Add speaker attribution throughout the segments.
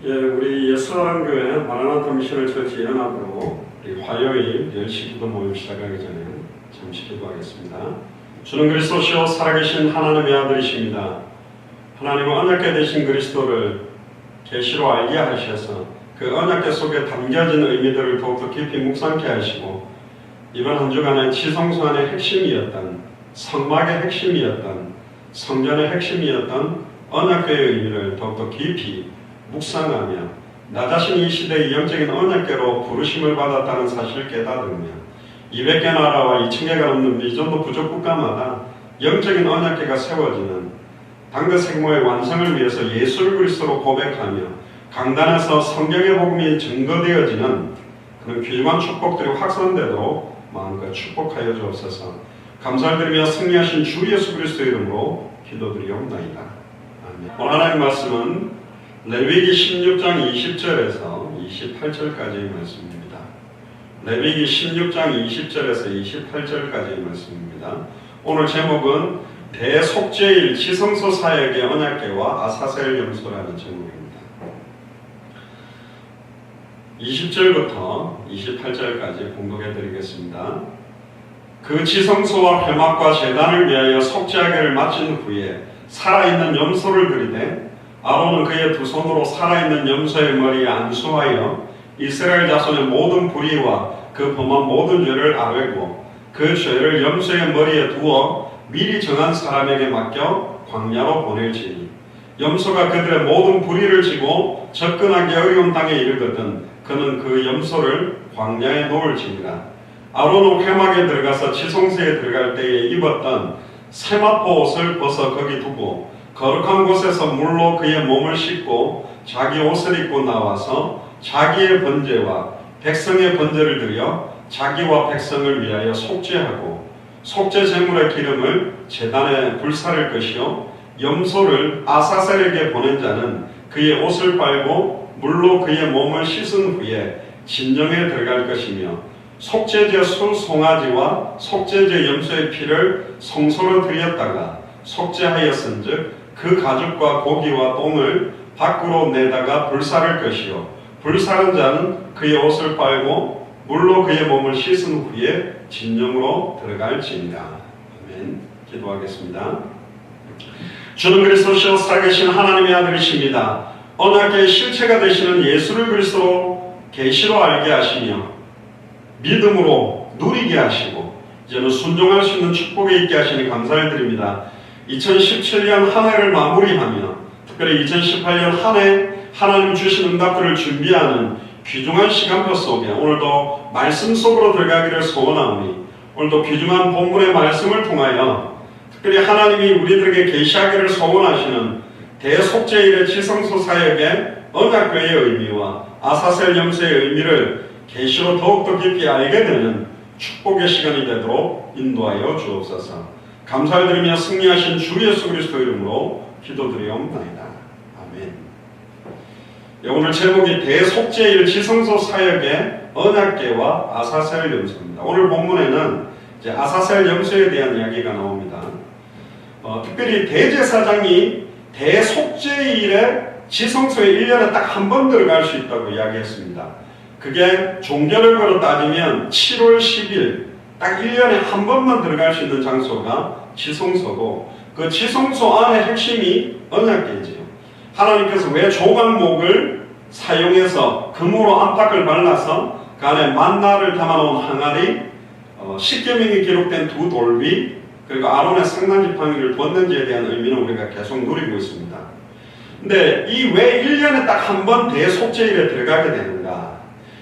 Speaker 1: 예, 우리 예수사랑교회 마라나타 미션을 처치 연합으로 우리 화요일 10시 기도 모임 시작하기 전에 잠시 기도하겠습니다. 주는 그리스도시요 살아계신 하나님의 아들이십니다. 하나님은 언약궤 되신 그리스도를 계시로 알게 하셔서 그 언약궤 속에 담겨진 의미들을 더욱더 깊이 묵상케 하시고 이번 한 주간의 지성소 안의 핵심이었던 성막의 핵심이었던 성전의 핵심이었던 언약궤의 의미를 더욱더 깊이 묵상하며 나 자신이 이 시대의 영적인 언약궤로 부르심을 받았다는 사실을 깨달으며 200개 나라와 2000개가 넘는 미전도 부족 국가마다 영적인 언약궤가 세워지는 당대 생모의 완성을 위해서 예수 그리스도로 고백하며 강단에서 성경의 복음이 증거되어지는 그런 귀중한 축복들이 확산되도록 마음껏 축복하여 주옵소서. 감사를 드리며 승리하신 주 예수 그리스도의 이름으로 기도드리옵나이다. 아멘. 오늘 하나님 말씀은 레위기 16장 20절에서 28절까지의 말씀입니다. 레위기 16장 20절에서 28절까지의 말씀입니다. 오늘 제목은 대속죄일 지성소 사역의 언약궤와 아사셀 염소라는 제목입니다. 20절부터 28절까지 공독해 드리겠습니다. 그 지성소와 회막과 제단을 위하여 속죄하기를 마친 후에 살아있는 염소를 들이되 아론은 그의 두 손으로 살아있는 염소의 머리에 안수하여 이스라엘 자손의 모든 불의와 그 범한 모든 죄를 아뢰고 그 죄를 염소의 머리에 두어 미리 정한 사람에게 맡겨 광야로 보낼지니 염소가 그들의 모든 불의를 지고 접근하기 어려운 땅에 이르거든 그는 그 염소를 광야에 놓을지니라. 아론은 회막에 들어가서 지성소에 들어갈 때에 입었던 세마포 옷을 벗어 거기 두고 거룩한 곳에서 물로 그의 몸을 씻고 자기 옷을 입고 나와서 자기의 번제와 백성의 번제를 드려 자기와 백성을 위하여 속죄하고 속죄 제물의 기름을 제단에 불사를 것이요 염소를 아사셀에게 보낸 자는 그의 옷을 빨고 물로 그의 몸을 씻은 후에 진정에 들어갈 것이며 속죄제 수 송아지와 속죄제 염소의 피를 성소로 드렸다가 속죄하였은즉 그 가죽과 고기와 똥을 밖으로 내다가 불사를 것이요 불사른 자는 그의 옷을 빨고 물로 그의 몸을 씻은 후에 진정으로 들어갈지니라. 아멘. 기도하겠습니다. 주는 그리스도시요 살아계신 하나님의 아들이십니다. 언약궤의 실체가 되시는 예수를 그리스도로 계시로 알게 하시며 믿음으로 누리게 하시고 이제는 순종할 수 있는 축복에 있게 하시니 감사를 드립니다. 2017년 한 해를 마무리하며 특별히 2018년 한 해 하나님 주신 응답들을 준비하는 귀중한 시간표 속에 오늘도 말씀 속으로 들어가기를 소원하오니 오늘도 귀중한 본문의 말씀을 통하여 특별히 하나님이 우리들에게 계시하기를 소원하시는 대속죄일의 지성소 사역의 언약궤의 의미와 아사셀 염소의 의미를 계시로 더욱더 깊이 알게 되는 축복의 시간이 되도록 인도하여 주옵소서. 감사를 드리며 승리하신 주 예수 그리스도 이름으로 기도드리옵나이다. 아멘. 오늘 제목이 대속죄일 지성소 사역의 언약궤와 아사셀 염소입니다. 오늘 본문에는 이제 아사셀 염소에 대한 이야기가 나옵니다. 특별히 대제사장이 대속죄일에 지성소에 1년에 딱 한 번 들어갈 수 있다고 이야기했습니다. 그게 종교력으로 따지면 7월 10일 딱 1년에 한 번만 들어갈 수 있는 장소가 지성소고 그 지성소 안의 핵심이 언약궤지요. 하나님께서 왜 조각목을 사용해서 금으로 안팎을 발라서 그 안에 만나를 담아놓은 항아리, 십계명이 기록된 두 돌비 그리고 아론의 상단지팡이를 뒀는지에 대한 의미는 우리가 계속 누리고 있습니다. 근데 이 왜 1년에 딱 한 번 대속죄일에 들어가게 되는가?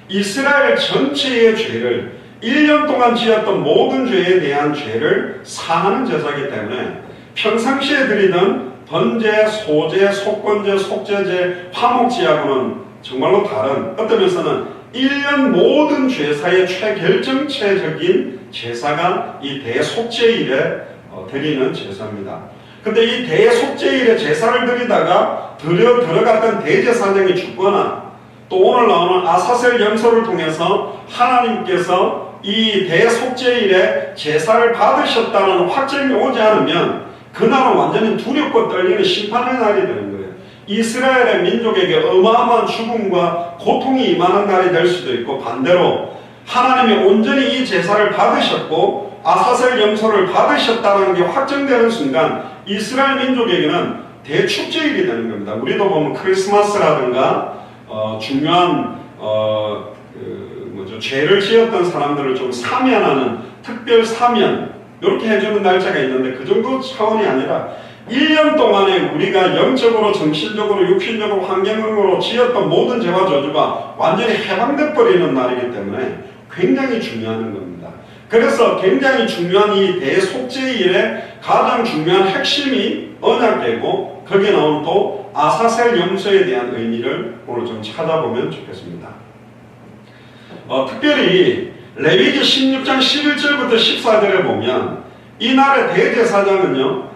Speaker 1: 이스라엘 전체의 죄를 1년 동안 지었던 모든 죄에 대한 죄를 사하는 제사이기 때문에 평상시에 드리던 번제, 소제, 속건제, 속죄제, 화목제하고는 정말로 다른 어떤 면에서는 1년 모든 죄사의 최결정체적인 제사가 이 대속죄일에 드리는 제사입니다. 근데 이 대속죄일에 제사를 드리다가 들어갔던 대제사장이 죽거나 또 오늘 나오는 아사셀 염소를 통해서 하나님께서 이 대속죄일에 제사를 받으셨다는 확정이 오지 않으면 그날은 완전히 두렵고 떨리는 심판의 날이 되는 거예요. 이스라엘의 민족에게 어마어마한 죽음과 고통이 임하는 날이 될 수도 있고, 반대로 하나님이 온전히 이 제사를 받으셨고 아사셀 염소를 받으셨다는 게 확정되는 순간 이스라엘 민족에게는 대축제일이 되는 겁니다. 우리도 보면 크리스마스라든가 중요한 죄를 지었던 사람들을 좀 사면하는 특별 사면, 이렇게 해주는 날짜가 있는데 그 정도 차원이 아니라 1년 동안에 우리가 영적으로, 정신적으로, 육신적으로, 환경적으로 지었던 모든 죄와 저주가 완전히 해방돼 버리는 날이기 때문에 굉장히 중요한 겁니다. 그래서 굉장히 중요한 이 대속죄일의 가장 중요한 핵심이 언약궤고, 거기에 나오는 또 아사셀 염소에 대한 의미를 오늘 좀 찾아보면 좋겠습니다. 특별히 레위기 16장 11절부터 14절에 보면 이날의 대제사장은요,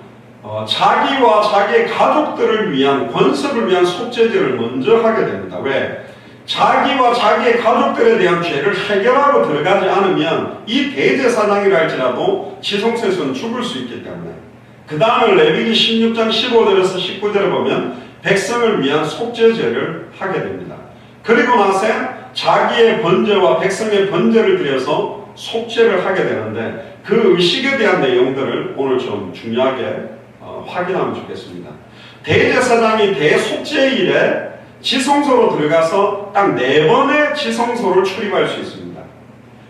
Speaker 1: 자기와 자기의 가족들을 위한, 권석을 위한 속죄제를 먼저 하게 됩니다. 왜? 자기와 자기의 가족들에 대한 죄를 해결하고 들어가지 않으면 이 대제사장이라 할지라도 지성소에서는 죽을 수 있기 때문에, 그 다음에 레위기 16장 15절에서 19절에 보면 백성을 위한 속죄제를 하게 됩니다. 그리고 나서 자기의 번제와 백성의 번제를 드려서 속죄를 하게 되는데, 그 의식에 대한 내용들을 오늘 좀 중요하게 확인하면 좋겠습니다. 대제사장이 대속죄일에 지성소로 들어가서 딱 4번의 지성소를 출입할 수 있습니다.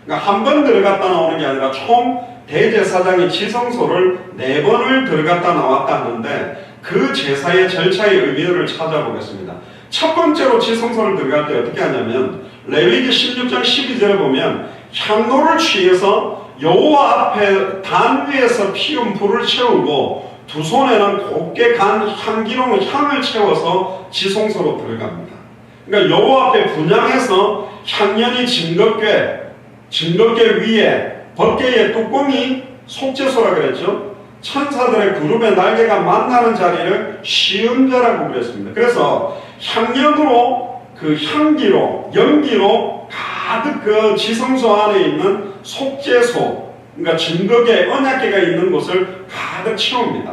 Speaker 1: 그러니까 한 번 들어갔다 나오는 게 아니라 총 대제사장이 지성소를 4번을 들어갔다 나왔다 하는데, 그 제사의 절차의 의미를 찾아보겠습니다. 첫 번째로 지성소를 들어갈 때 어떻게 하냐면, 레위기 16장 12절에 보면 향로를 취해서 여호와 앞에 단 위에서 피운 불을 채우고 두 손에는 곱게 간 향기로운 향을 채워서 지성소로 들어갑니다. 그러니까 여호와 앞에 분향해서 향연이 증거궤 위에 법궤의 뚜껑이 속죄소라 그랬죠. 천사들의 그룹의 날개가 만나는 자리를 시음자라고 그랬습니다. 그래서 향연으로, 그 향기로, 연기로 가득 그 지성소 안에 있는 속죄소, 그러니까 증거궤, 언약궤가 있는 곳을 가득 채웁니다.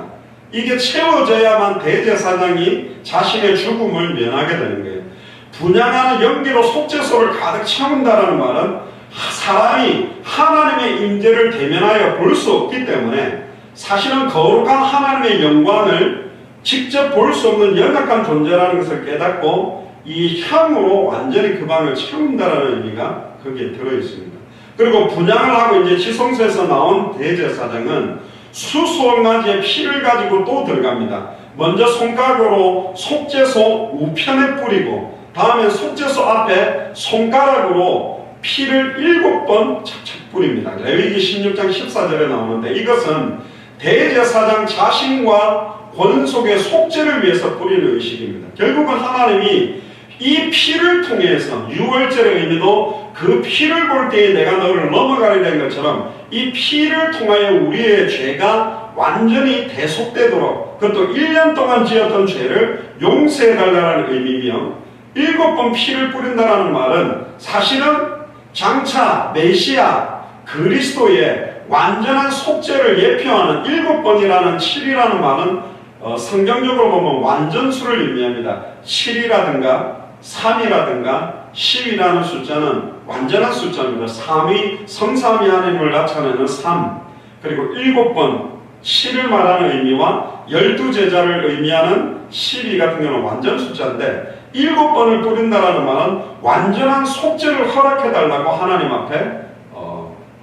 Speaker 1: 이게 채워져야만 대제사장이 자신의 죽음을 면하게 되는 거예요. 분향하는 연기로 속죄소를 가득 채운다는 말은 사람이 하나님의 임재를 대면하여 볼 수 없기 때문에, 사실은 거룩한 하나님의 영광을 직접 볼 수 없는 연약한 존재라는 것을 깨닫고 이 향으로 완전히 그 방을 채운다라는 의미가 거기에 들어있습니다. 그리고 분향을 하고 이제 지성소에서 나온 대제사장은 수수억 가지의 피를 가지고 또 들어갑니다. 먼저 손가락으로 속죄소 우편에 뿌리고, 다음에 속죄소 앞에 손가락으로 피를 7번 착착 뿌립니다. 레위기 16장 14절에 나오는데, 이것은 대제사장 자신과 권속의 속죄를 위해서 뿌리는 의식입니다. 결국은 하나님이 이 피를 통해서, 유월절의 의미도 그 피를 볼 때에 내가 너를 넘어가리라는 것처럼 이 피를 통하여 우리의 죄가 완전히 대속되도록, 그것도 1년 동안 지었던 죄를 용서해달라는 의미며, 7번 피를 뿌린다는 말은 사실은 장차 메시아 그리스도의 완전한 속죄를 예표하는 7번이라는 7이라는 말은 성경적으로 보면 완전수를 의미합니다. 7이라든가 3이라든가 10이라는 숫자는 완전한 숫자입니다. 3이 성삼위 하나님을 나타내는 3, 그리고 7번 7을 말하는 의미와 12제자를 의미하는 12 같은 경우는 완전 숫자인데, 7번을 뿌린다라는 말은 완전한 속죄를 허락해달라고 하나님 앞에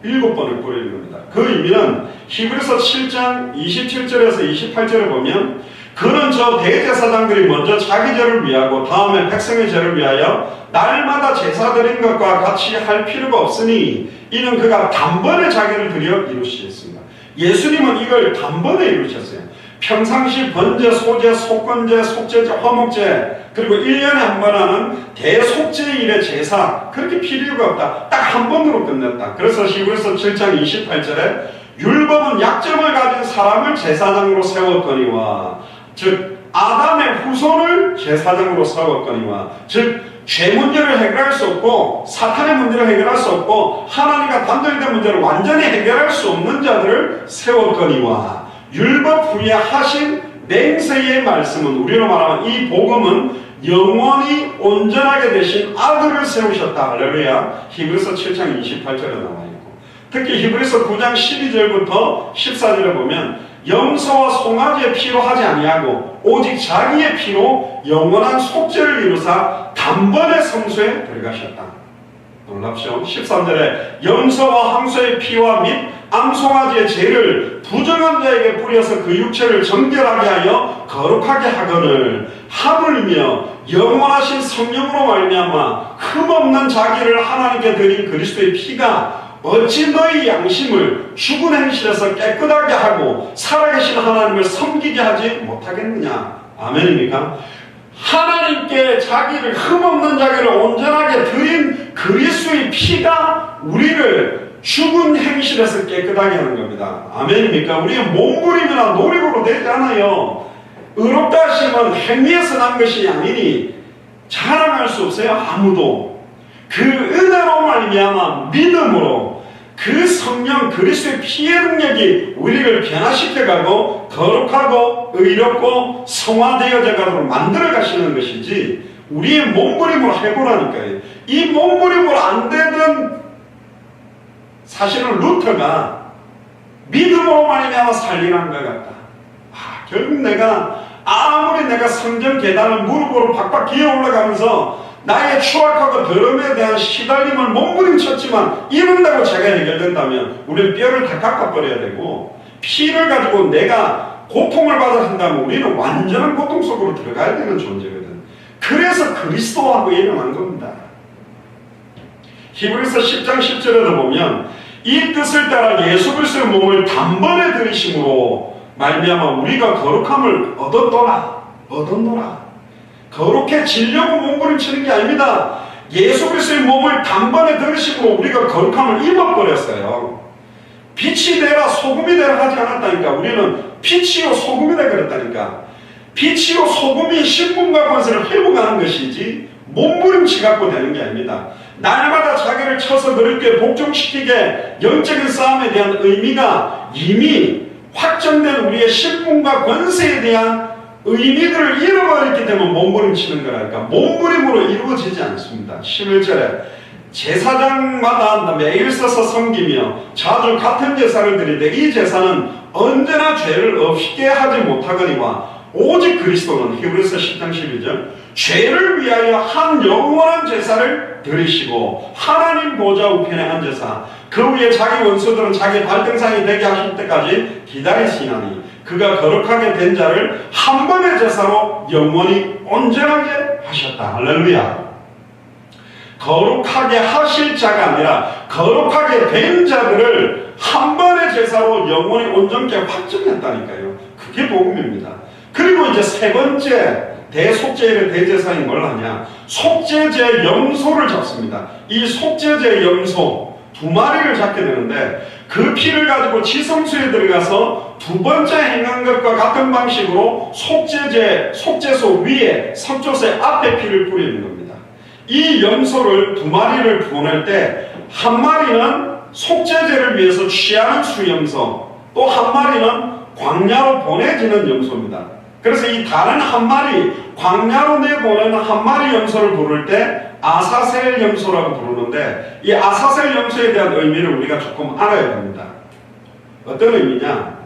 Speaker 1: 7번을 뿌리는 겁니다. 그 의미는 히브리서 7장 27절에서 28절에 보면, 그는 저 대제사장들이 먼저 자기 죄를 위하고 다음에 백성의 죄를 위하여 날마다 제사 드린 것과 같이 할 필요가 없으니 이는 그가 단번에 자기를 드려 이루시겠습니다. 예수님은 이걸 단번에 이루셨어요. 평상시 번제, 소제, 속건제, 속죄제, 화목제, 그리고 1년에 한 번 하는 대속죄일의 제사, 그렇게 필요가 없다. 딱 한 번으로 끝냈다. 그래서 히브리서 7장 28절에 율법은 약점을 가진 사람을 제사장으로 세웠거니와, 즉 아담의 후손을 제사장으로 세웠거니와, 즉 죄 문제를 해결할 수 없고 사탄의 문제를 해결할 수 없고 하나님과 단절된 문제를 완전히 해결할 수 없는 자들을 세웠거니와, 율법 후에 하신 맹세의 말씀은, 우리로 말하면 이 복음은 영원히 온전하게 되신 아들을 세우셨다. 할렐루야. 히브리서 7장 28절에 나와 있고, 특히 히브리서 9장 12절부터 14절에 보면 염소와 송아지의 피로 하지 아니하고 오직 자기의 피로 영원한 속죄를 이루사 단번에 성소에 들어가셨다. 놀랍죠? 13절에 염소와 항소의 피와 및 암송아지의 죄를 부정한 자에게 뿌려서 그 육체를 정결하게 하여 거룩하게 하거늘 하물며 영원하신 성령으로 말미암아 흠없는 자기를 하나님께 드린 그리스도의 피가 어찌 너희 양심을 죽은 행실에서 깨끗하게 하고 살아계신 하나님을 섬기게 하지 못하겠느냐. 아멘입니까? 하나님께 자기를, 흠없는 자기를 온전하게 드린 그리스도의 피가 우리를 죽은 행실에서 깨끗하게 하는 겁니다. 아멘입니까? 우리의 몸부림이나 노력으로 되지 않아요. 의롭다 하심은 행위에서 난 것이 아니니 자랑할 수 없어요. 아무도. 그 은혜로 말미암아 믿음으로 그 성령 그리스도의 피의 능력이 우리를 변화시켜가고 거룩하고 의롭고 성화되어져 가도록 만들어 가시는 것이지, 우리의 몸부림으로 해보라니까요. 이 몸부림으로 안 되던, 사실은 루터가 믿음으로 말미암아 살리는 것 같다. 결국 아무리 내가 성전 계단을 무릎으로 박박 기어 올라가면서 나의 추악하고 더러움에 대한 시달림을 몸부림쳤지만 이런다고 제가 해결된다면 우리는 뼈를 다 깎아버려야 되고, 피를 가지고 내가 고통을 받아야 한다면 우리는 완전한 고통 속으로 들어가야 되는 존재거든. 그래서 그리스도하고 일어난 겁니다. 히브리서 10장 10절에도 보면 이 뜻을 따라 예수 그리스도의 몸을 단번에 들이심으로 말미암아 우리가 거룩함을 얻었노라. 거룩해지려고 몸부림치는 게 아닙니다. 예수 그리스도의 몸을 단번에 들으시고 우리가 거룩함을 입어버렸어요. 빛이 되라 소금이 되라 하지 않았다니까. 우리는 빛이요 소금이 되라 그랬다니까. 빛이요 소금이 신분과 권세를 회복하는 것이지 몸부림치 갖고 되는 게 아닙니다. 날마다 자기를 쳐서 그렇게 복종시키게 영적인 싸움에 대한 의미가 이미 확정된 우리의 신분과 권세에 대한 의미들을 잃어버렸기 때문에 몸부림치는 거라니까. 몸부림으로 이루어지지 않습니다. 11절에 제사장마다 매일 서서 섬기며 자주 같은 제사를 드리되 이 제사는 언제나 죄를 없게 하지 못하거니와 오직 그리스도는, 히브리서 10장 12절, 죄를 위하여 한 영원한 제사를 드리시고 하나님 보좌 우편에 앉으사 그 위에 자기 원수들은 자기 발등상이 되게 하실 때까지 기다리시나니 그가 거룩하게 된 자를 한 번의 제사로 영원히 온전하게 하셨다. 할렐루야. 거룩하게 하실 자가 아니라 거룩하게 된 자들을 한 번의 제사로 영원히 온전케 확정했다니까요. 그게 복음입니다. 그리고 이제 세 번째 대속죄의 대제사인 뭘 하냐? 속죄제 염소를 잡습니다. 이 속죄제 염소 2마리를 잡게 되는데 그 피를 가지고 지성소에 들어가서 두 번째 행한 것과 같은 방식으로 속죄소 위에 성소의 앞에 피를 뿌리는 겁니다. 이 염소를 2마리를 보낼 때 한 마리는 속죄제를 위해서 취하는 수염소, 또 한 마리는 광야로 보내지는 염소입니다. 그래서 이 다른 한 마리, 광야로 내보내는 한 마리 염소를 부를 때 아사셀 염소라고 부르는데, 이 아사셀 염소에 대한 의미를 우리가 조금 알아야 됩니다. 어떤 의미냐?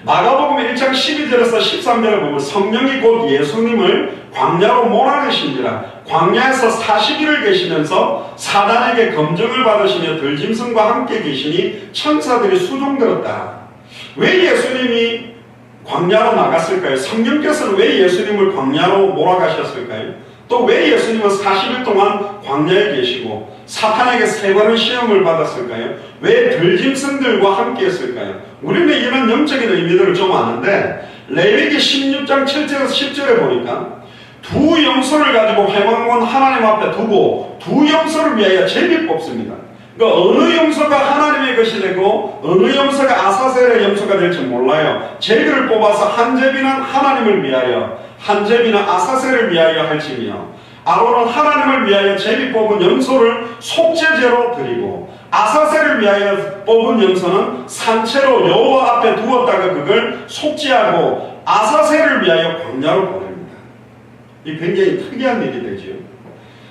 Speaker 1: 마가복음 1장 12절에서 13절에 보면 성령이 곧 예수님을 광야로 몰아내신지라 광야에서 40일을 계시면서 사단에게 검증을 받으시며 들짐승과 함께 계시니 천사들이 수종들었다. 왜 예수님이 광야로 나갔을까요? 성령께서는 왜 예수님을 광야로 몰아가셨을까요? 또 왜 예수님은 40일 동안 광야에 계시고 사탄에게 3번의 시험을 받았을까요? 왜 들짐승들과 함께 했을까요? 우리는 이런 영적인 의미들을 좀 아는데, 레위기 16장 7절에서 10절에 보니까 두 염소를 가지고 회막문 하나님 앞에 두고 두 염소를 위하여 제비 뽑습니다. 그러니까 어느 염소가 하나님의 것이 되고 어느 염소가 아사셀의 염소가 될지 몰라요. 제비를 뽑아서 한 제비는 하나님을 위하여, 한 제비는 아사셀을 위하여 할지며, 아론은 하나님을 위하여 제비 뽑은 염소를 속죄제로 드리고 아사셀을 위하여 뽑은 염소는 산채로 여호와 앞에 두었다가 그걸 속죄하고 아사셀을 위하여 광야로 보냅니다. 이 굉장히 특이한 일이 되죠.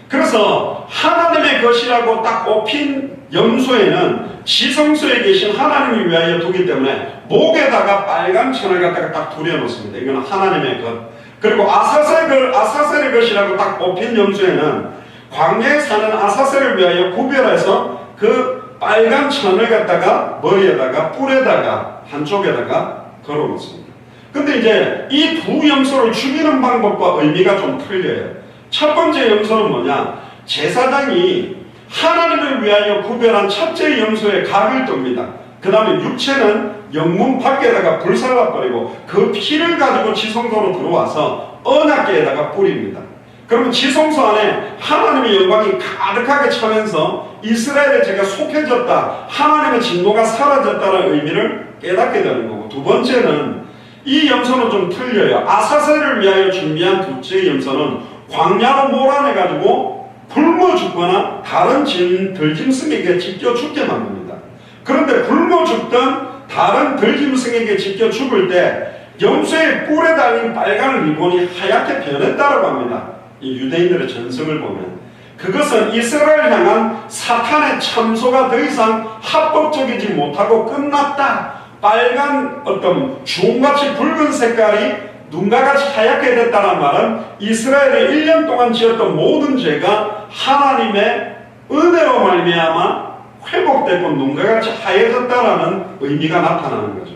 Speaker 1: 그래서 하나님의 것이라고 딱 꼽힌 염소에는 지성소에 계신 하나님을 위하여 두기 때문에 목에다가 빨간 천을 갖다가 딱 두려놓습니다. 이건 하나님의 것. 그리고 아사셀의 것이라고 딱 꼽힌 염소에는 광야에 사는 아사셀을 위하여 구별해서 그 빨간 천을 갖다가 머리에다가 뿔에다가 한쪽에다가 걸어놓습니다. 근데 이제 이 두 염소를 죽이는 방법과 의미가 좀 틀려요. 첫 번째 염소는 뭐냐? 제사장이 하나님을 위하여 구별한 첫째 염소의 각을 떱니다. 그 다음에 육체는 영문 밖에다가 불살라버리고 그 피를 가지고 지성소로 들어와서 언약궤에다가 뿌립니다. 그러면 지성소 안에 하나님의 영광이 가득하게 차면서 이스라엘의 죄가 속해졌다, 하나님의 진노가 사라졌다는 의미를 깨닫게 되는 거고, 두 번째는 이 염소는 좀 틀려요. 아사셀을 위하여 준비한 둘째 염소는 광야로 몰아내가지고 굶어 죽거나 다른 들짐승에게 찢겨 죽게 만듭니다. 그런데 굶어 죽던 다른 들짐승에게 찢겨 죽을 때 염소의 뿔에 달린 빨간 리본이 하얗게 변했다고 합니다. 이 유대인들의 전승을 보면 그것은 이스라엘 향한 사탄의 참소가 더 이상 합법적이지 못하고 끝났다. 빨간 어떤 주홍같이 붉은 색깔이 눈과 같이 하얗게 됐다는 말은 이스라엘의 1년 동안 지었던 모든 죄가 하나님의 은혜로 말미암아 회복되고 눈과 같이 하얘졌다라는 의미가 나타나는 거죠.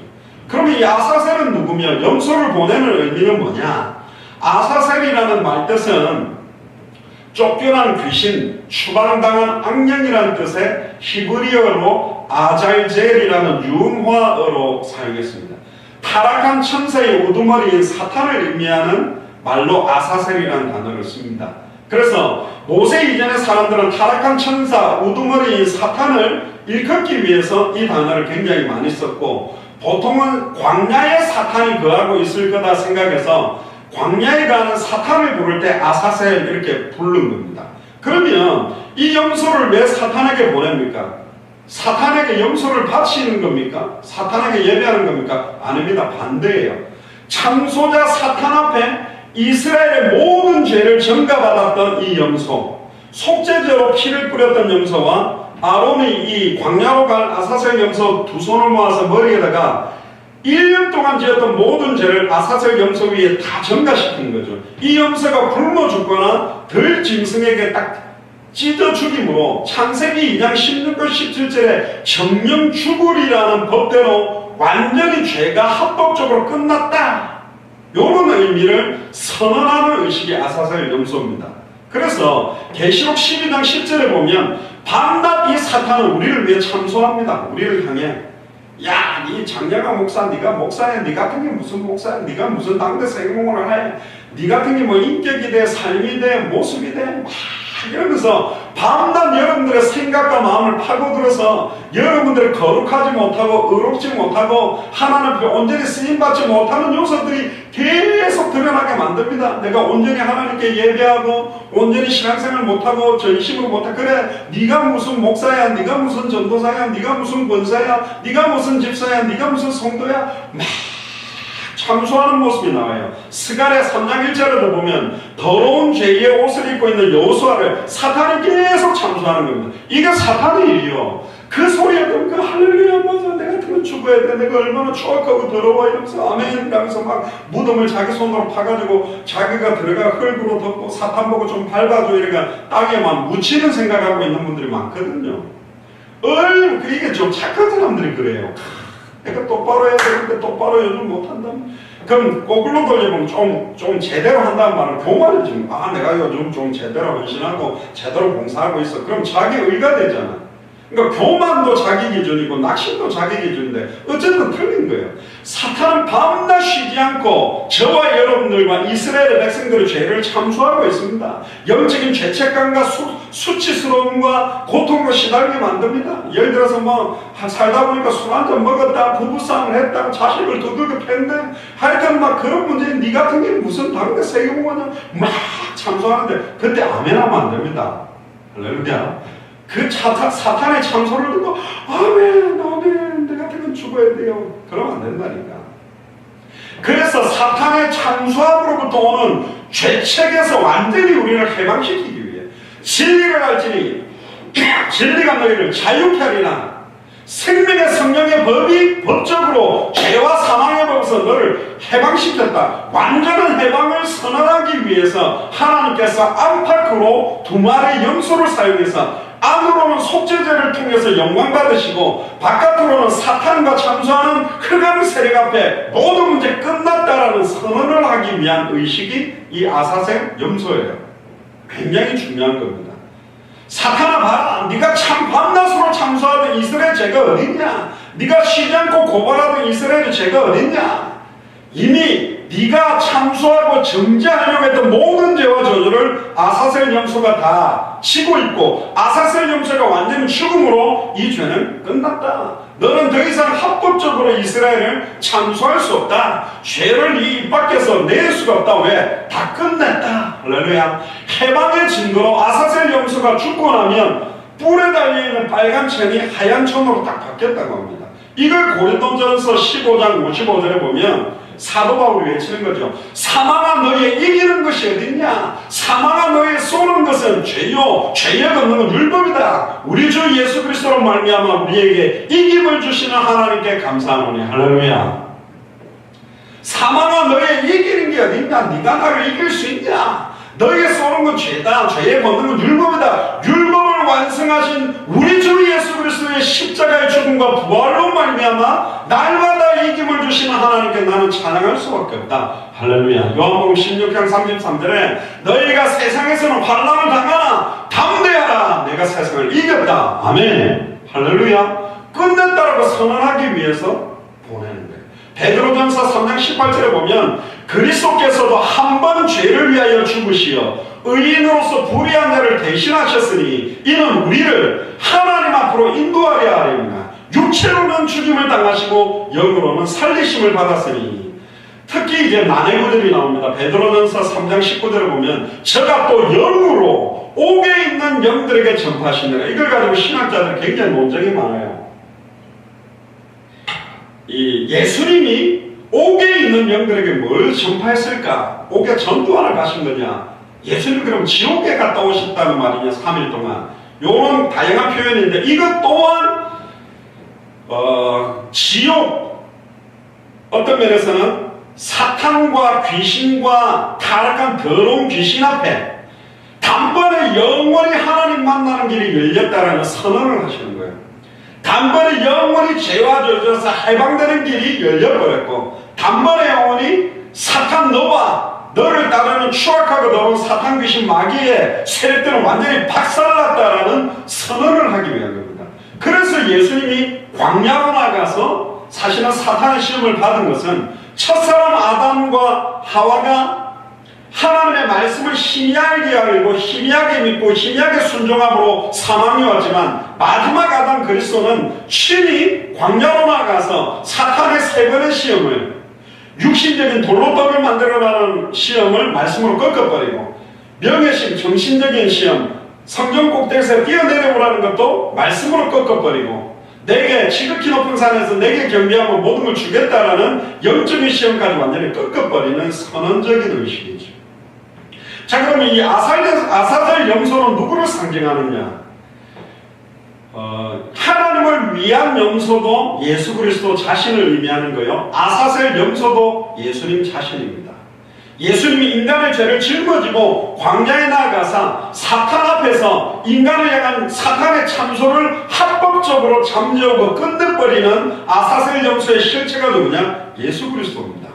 Speaker 1: 그러면 이 아사셀은 누구며 염소를 보내는 의미는 뭐냐? 아사셀이라는 말뜻은 쫓겨난 귀신, 추방당한 악령이라는 뜻의 히브리어로 아잘젤이라는 융화어로 사용했습니다. 타락한 천사의 우두머리인 사탄을 의미하는 말로 아사셀이라는 단어를 씁니다. 그래서 모세 이전의 사람들은 타락한 천사, 우두머리인 사탄을 일컫기 위해서 이 단어를 굉장히 많이 썼고, 보통은 광야에 사탄이 거하고 있을 거다 생각해서 광야에 가는 사탄을 부를 때 아사셀 이렇게 부른 겁니다. 그러면 이 염소를 왜 사탄에게 보냅니까? 사탄에게 염소를 바치는 겁니까? 사탄에게 예배하는 겁니까? 아닙니다. 반대예요. 참소자 사탄 앞에 이스라엘의 모든 죄를 전가받았던 이 염소, 속죄제로 피를 뿌렸던 염소와 아론이 이 광야로 갈 아사셀 염소 두 손을 모아서 머리에다가 1년 동안 지었던 모든 죄를 아사셀 염소 위에 다 전가시킨 거죠. 이 염소가 굶어 죽거나 덜 짐승에게 딱 찢어 죽임으로 창세기 2장 16절 17절에 정령 죽으리라는 법대로 완전히 죄가 합법적으로 끝났다, 이런 의미를 선언하는 의식이 아사셀 염소입니다. 그래서 계시록 12장 10절에 보면 밤낮 이 사탄은 우리를 위해 참소합니다. 우리를 향해 야, 이 장려가 목사, 네가 목사야, 네 같은 게 무슨 목사야, 네가 무슨 당대 생목을 해, 네 같은 게 뭐 인격이 돼, 삶이 돼, 모습이 돼, 막 이러면서 밤낮 여러분들의 생각과 마음을 파고들어서 여러분들이 거룩하지 못하고 의롭지 못하고 하나님 앞에 온전히 쓰임받지 못하는 요소들이 계속 드러나게 만듭니다. 내가 온전히 하나님께 예배하고 온전히 신앙생활 못하고 전심으로 못하고, 그래 네가 무슨 목사야, 네가 무슨 전도사야, 네가 무슨 권사야, 네가 무슨 집사야, 네가 무슨 성도야, 막 참소하는 모습이 나와요. 스가랴 3장 1절에도 보면 더러운 죄의 옷을 입고 있는 여호수아를 사탄이 계속 참소하는 겁니다. 이게 사탄의 일이요. 그 소리에 들으면 그 할렐루야 맞아, 내가 같으면 죽어야 돼, 내가 얼마나 추악하고 더러워 이러면서 아멘 이러면서 막 무덤을 자기 손으로 파가지고 자기가 들어가 흙으로 덮고 사탄 보고 좀 밟아줘 이러니까 땅에만 묻히는 생각하고 있는 분들이 많거든요. 이게 좀 착한 사람들이 그래요. 그러니까 똑바로 해야 되는데 똑바로 요즘 못한다. 그럼 거꾸로 돌려보면 좀 제대로 한다는 말은 교만이지. 아, 내가 요즘 좀 제대로 헌신하고 제대로 봉사하고 있어. 그럼 자기 의가 되잖아. 그러니까 교만도 자기 기준이고 낙심도 자기 기준인데 어쨌든 틀린 거예요. 사탄은 밤낮 쉬지 않고 저와 여러분들과 이스라엘의 백성들의 죄를 참수하고 있습니다. 영적인 죄책감과 수치스러움과 고통으로 시달리게 만듭니다. 예를 들어서 뭐 살다 보니까 술 한잔 먹었다, 부부싸움을 했다, 자식을 두들겨 팼다, 하여튼 막 그런 문제에 니 같은 게 무슨 당대 세계공원이야 막 참수하는데 그때 아멘하면 안 됩니다. 할렐루야. 그 사탄의 참소를 듣고 아멘 아멘 내 같은 건 죽어야 돼요, 그러면 안 된다니까. 그래서 사탄의 참수함으로부터 오는 죄책에서 완전히 우리를 해방시키기 위해 진리를 알지니 진리가 너희를 자유케 하리라. 생명의 성령의 법이 법적으로 죄와 사망의 법에서 너를 해방시켰다. 완전한 해방을 선언하기 위해서 하나님께서 안팎으로 두 마리의 염소를 사용해서 안으로는 속죄제를 통해서 영광 받으시고 바깥으로는 사탄과 참수하는 흑암 세력 앞에 모든 문제 끝났다라는 선언을 하기 위한 의식이 이 아사셀 염소예요. 굉장히 중요한 겁니다. 사탄아 봐라, 네가 참 밤낮으로 참수하던 이스라엘 죄가 어딨냐? 네가 쉬지 않고 고발하던 이스라엘의 죄가 어딨냐? 이미 네가 참수하고 정죄하려고 했던 모든 죄와 저주를 아사셀 염소가 다 치고 있고 아사셀 염소가 완전히 죽음으로 이 죄는 끝났다. 너는 더 이상 합법적으로 이스라엘을 참수할 수 없다. 죄를 이 입 밖에서 낼 수가 없다. 왜? 다 끝냈다. 할렐루야. 해방의 증거로 아사셀 염소가 죽고 나면 뿔에 달려있는 빨간 천이 하얀 천으로 딱 바뀌었다고 합니다. 이걸 고린도전서 15장 55절에 보면 사도 바울이 외치는 거죠. 사망아 너희의 이기는 것이 어딨냐? 사망아 너희의 쏘는 것은 죄요 죄에 걷는 건 율법이다. 우리 주 예수 그리스도로 말미암아 우리에게 이김을 주시는 하나님께 감사하노니. 할렐루야. 사망아 너희의 이기는 게 어딨냐? 네가 나를 이길 수 있냐? 너희의 쏘는 건 죄다. 죄에 걷는 건 율법이다. 율법을 완성하신 우리 주 예수 그리스도의 십자가의 죽음과 부활로 말미암아 날마다 이김을 주시는 하나님께 나는 찬양할 수밖에 없다. 할렐루야. 요한복음 16장 33절에 너희가 세상에서는 환난을 당하나 담대하라. 내가 세상을 이겼다. 아멘. 할렐루야. 끝냈다라고 선언하기 위해서 보내는 거예요. 베드로전서 3장 18절에 보면 그리스도께서도 한 번 죄를 위하여 죽으시어 의인으로서 불의한 자를 대신하셨으니 이는 우리를 하나님 앞으로 인도하려 하렵니다. 육체로는 죽임을 당하시고 영으로는 살리심을 받았으니. 특히 이제 난해 구절이 나옵니다. 베드로전서 3장 19절을 보면 저가 또 영으로 옥에 있는 영들에게 전파하시느라. 이걸 가지고 신학자들 굉장히 논쟁이 많아요. 이 예수님이 옥에 있는 영들에게 뭘 전파했을까? 옥에 전도하러 가신 거냐? 예수님 그럼 지옥에 갔다 오셨다는 말이냐? 3일 동안. 요런 다양한 표현인데 이것 또한 지옥, 어떤 면에서는 사탄과 귀신과 타락한 더러운 귀신 앞에 단번에 영원히 하나님 만나는 길이 열렸다라는 선언을 하시는 거예요. 단번에 영원히 죄와 저주에서 해방되는 길이 열려버렸고 단번에 영원히 사탄 너와 너를 따르는 추악하고 더러운 사탄 귀신 마귀의 세력들은 완전히 박살났다라는 선언을 하기 위한 겁니다. 그래서 예수님이 광야로 나가서 사실은 사탄의 시험을 받은 것은 첫사람 아담과 하와가 하나님의 말씀을 희미하게 알고 희미하게 믿고 희미하게 순종함으로 사망이 왔지만 마지막 아담 그리스도는 친히 광야로 나가서 사탄의 세 번의 시험을 육신적인 돌로 떡을 만들어가는 시험을 말씀으로 꺾어버리고 명예심, 정신적인 시험, 성전 꼭대기에서 뛰어내려오라는 것도 말씀으로 꺾어버리고 내게 지극히 높은 산에서 내게 경배하고 모든 걸 주겠다라는 영적인 시험까지 완전히 꺾어버리는 선언적인 의식이죠. 자, 그러면 이 아사셀 염소는 누구를 상징하느냐? 하나님을 위한 염소도 예수 그리스도 자신을 의미하는 거요. 아사셀 염소도 예수님 자신입니다. 예수님이 인간의 죄를 짊어지고 광야에 나아가서 사탄 앞에서 인간을 향한 사탄의 참소를 합법적으로 잠재우고 끝내버리는 아사셀 염소의 실체가 누구냐? 예수 그리스도입니다.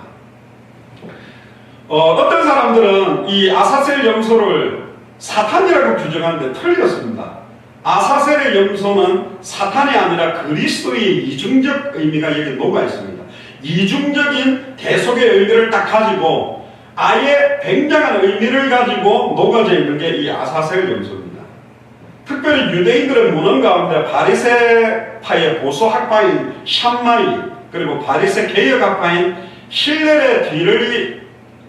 Speaker 1: 어떤 사람들은 이 아사셀 염소를 사탄이라고 규정하는데 틀렸습니다. 아사셀의 염소는 사탄이 아니라 그리스도의 이중적 의미가 여기 녹아 있습니다. 이중적인 대속의 의미를 딱 가지고 아예 굉장한 의미를 가지고 녹아져 있는 게 이 아사셀 염소입니다. 특별히 유대인들의 문헌 가운데 바리새파의 보수 학파인 샴마이 그리고 바리새 개혁 학파인 힐렐의 뒤를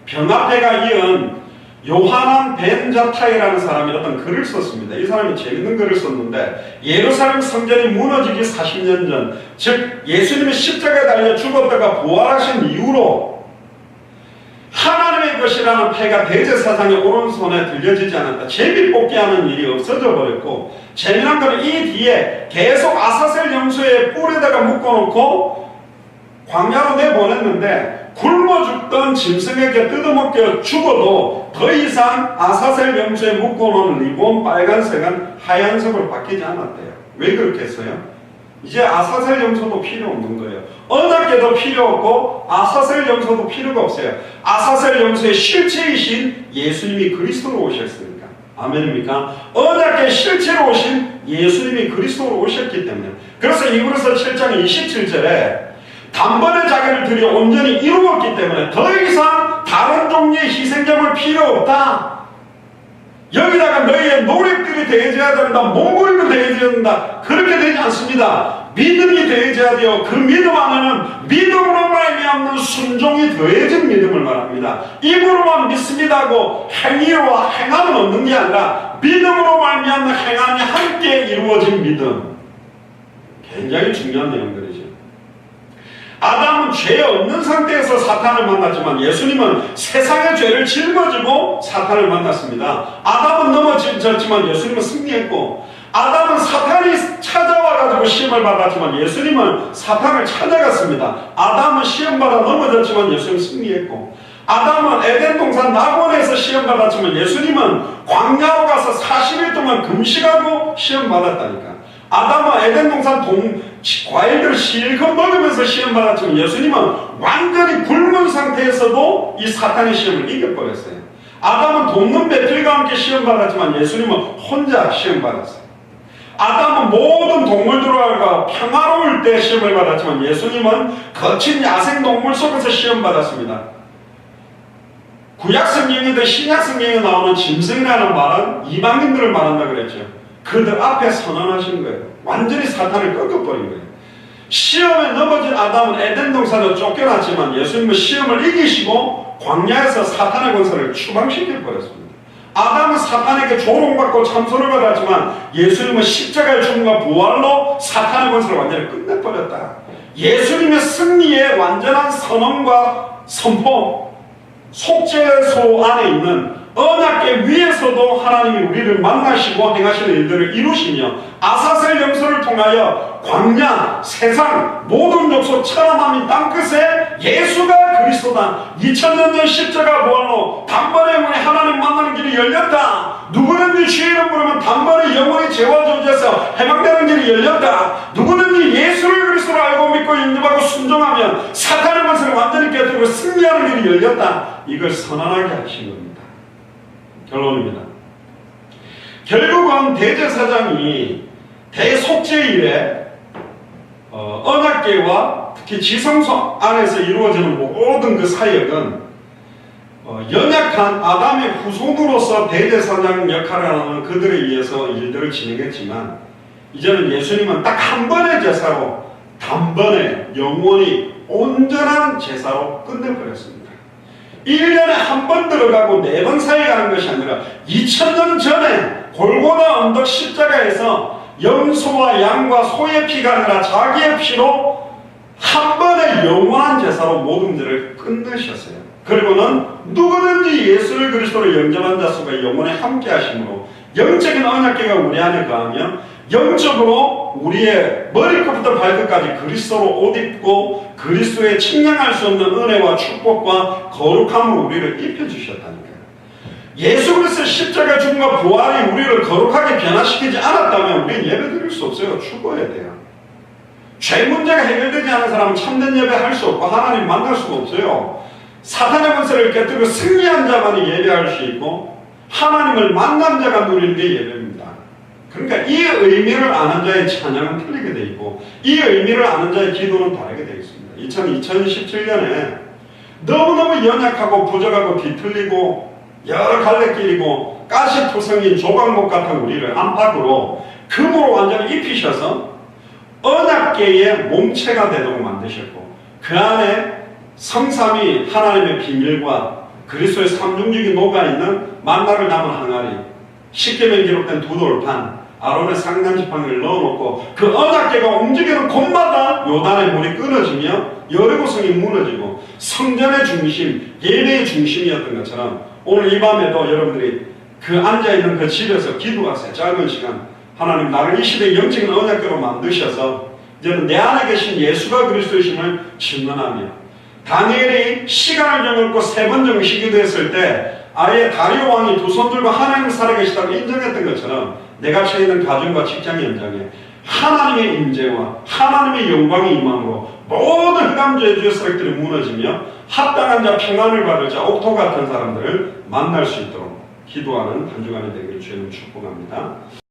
Speaker 1: 병합해가 이은 요하난 벤 자타이라는 사람이 어떤 글을 썼습니다. 이 사람이 재밌는 글을 썼는데 예루살렘 성전이 무너지기 40년 전, 즉 예수님이 십자가에 달려 죽었다가 부활하신 이후로 하나님의 것이라는 패가 대제사장의 오른손에 들려지지 않았다. 제비 뽑기 하는 일이 없어져 버렸고, 재미난 것은 이 뒤에 계속 아사셀 염소의 뿔에다가 묶어놓고 광야로 내보냈는데, 굶어 죽던 짐승에게 뜯어먹겨 죽어도 더 이상 아사셀 염소에 묶어놓은 리본 빨간색은 하얀색으로 바뀌지 않았대요. 왜 그렇게 했어요? 이제 아사셀 염소도 필요 없는 거예요. 언약궤도 필요 없고 아사셀 염소도 필요가 없어요. 아사셀 염소의 실체이신 예수님이 그리스도로 오셨으니까. 아멘입니까? 언약궤 실체로 오신 예수님이 그리스도로 오셨기 때문에. 그래서 이브리서 7장 27절에 단번에 자기를 들여 온전히 이루었기 때문에 더 이상 다른 종류의 희생제물 필요 없다. 여기다가 너희의 노력들이 더해져야 된다. 몸부림이 더해져야 된다. 그렇게 되지 않습니다. 믿음이 더해져야 돼요. 그 믿음 안에는 믿음으로 말미암는 순종이 더해진 믿음을 말합니다. 입으로만 믿습니다 하고 행위와 행함은 없는 게 아니라 믿음으로 말미암는 행함이 함께 이루어진 믿음. 굉장히 중요한 내용들이죠. 아담은 죄 없는 상태에서 사탄을 만났지만 예수님은 세상의 죄를 짊어지고 사탄을 만났습니다. 아담은 넘어졌지만 예수님은 승리했고, 아담은 사탄이 찾아와가지고 시험을 받았지만 예수님은 사탄을 찾아갔습니다. 아담은 시험받아 넘어졌지만 예수님은 승리했고, 아담은 에덴 동산 낙원에서 시험받았지만 예수님은 광야로 가서 40일 동안 금식하고 시험받았다니까. 아담은 에덴 동산 과일들을 실컷 먹으면서 시험받았지만 예수님은 완전히 굶은 상태에서도 이 사탄의 시험을 이겨버렸어요. 아담은 돕는 배필과 함께 시험받았지만 예수님은 혼자 시험받았어요. 아담은 모든 동물들과 평화로울 때 시험을 받았지만 예수님은 거친 야생동물 속에서 시험받았습니다. 구약성경이든 신약성경에 나오는 짐승이라는 말은 이방인들을 말한다 그랬죠. 그들 앞에 선언하신 거예요. 완전히 사탄을 꺾어버린 거예요. 시험에 넘어진 아담은 에덴 동산으로 쫓겨났지만 예수님은 시험을 이기시고 광야에서 사탄의 권세를 추방시켜버렸습니다. 아담은 사탄에게 조롱받고 참소를 받았지만 예수님은 십자가의 죽음과 부활로 사탄의 권세를 완전히 끝내버렸다. 예수님의 승리의 완전한 선언과 선포, 속죄소 안에 있는 언약궤 위에서도 하나님이 우리를 만나시고 행하시는 일들을 이루시며 아사셀 염소를 통하여 광야, 세상, 모든 족속 천하만민 땅끝에 예수가 그리스도다. 2000년 전 십자가 부활로 단번에 우리 하나님 만나는 길이 열렸다. 누구든지 주의 이름 부르면 단번에 영원히 죄와 저주에서 해방되는 길이 열렸다. 누구든지 예수를 그리스도로 알고 믿고 인정하고 순종하면 사탄의 권세를 완전히 깨뜨리고 승리하는 길이 열렸다. 이걸 선언하게 하신 겁니다. 결론입니다. 결국은 대제사장이 대속죄일에 언약궤와 특히 지성소 안에서 이루어지는 모든 그 사역은 연약한 아담의 후손으로서 대제사장 역할을 하는 그들에 의해서 일들을 진행했지만 이제는 예수님은 딱 한 번의 제사로 단번에 영원히 온전한 제사로 끝내버렸습니다. 1년에 한 번 들어가고 4번 사역하는 것이 아니라 2000년 전에 골고다 언덕 십자가에서 염소와 양과 소의 피가 아니라 자기의 피로 한 번의 영원한 제사로 모든 문제를 끝내셨어요. 그리고는 누구든지 예수를 그리스도로 영접한 자 수가 영원히 함께 하심으로 영적인 언약궤가 우리 안에 거하며 영적으로 우리의 머리끝부터 발끝까지 그리스도로 옷 입고 그리스도의 측량할 수 없는 은혜와 축복과 거룩함으로 우리를 입혀주셨다니까요. 예수 그리스도의 십자가 죽음과 부활이 우리를 거룩하게 변화시키지 않았다면 우리는 예배드릴 수 없어요. 죽어야 돼요. 죄 문제가 해결되지 않은 사람은 참된 예배할 수 없고 하나님 만날 수가 없어요. 사탄의 권세를 깨뜨리고 승리한 자만이 예배할 수 있고 하나님을 만난 자가 누리는 게 예배입니다. 그러니까 이 의미를 아는 자의 찬양은 틀리게 되어 있고 이 의미를 아는 자의 기도는 다르게 되어 있습니다. 2017년에 너무너무 연약하고 부족하고 뒤틀리고 여러 갈래길이고 가시투성인 조각목 같은 우리를 안팎으로 금으로 완전히 입히셔서 언약궤의 몸체가 되도록 만드셨고 그 안에 성삼위 하나님의 비밀과 그리스도의 삼중직이 녹아있는 만나를 담은 항아리, 십계명 기록된 두 돌판, 아론의 상단지팡이를 넣어놓고 그 언약궤가 움직이는 곳마다 요단의 물이 끊어지며 여리고성이 무너지고 성전의 중심, 예배의 중심이었던 것처럼 오늘 이 밤에도 여러분들이 그 앉아있는 그 집에서 기도하세요. 짧은 시간. 하나님 나를 이 시대의 영적인 언약궤로 만드셔서 이제는 내 안에 계신 예수가 그리스도이심을 증언하며 다니엘이 시간을 정했고 3번 정식 기도했을 때 아예 다리오 왕이 두 손 들고 하나님 살아계시다고 인정했던 것처럼 내가 처해 있는 가정과 직장 현장에 하나님의 임재와 하나님의 영광이 임함으로 모든 흑암죄의 주의 세력들이 무너지며 합당한 자 평안을 받을 자 옥토 같은 사람들을 만날 수 있도록 기도하는 한 주간이 되기를 주님 축복합니다.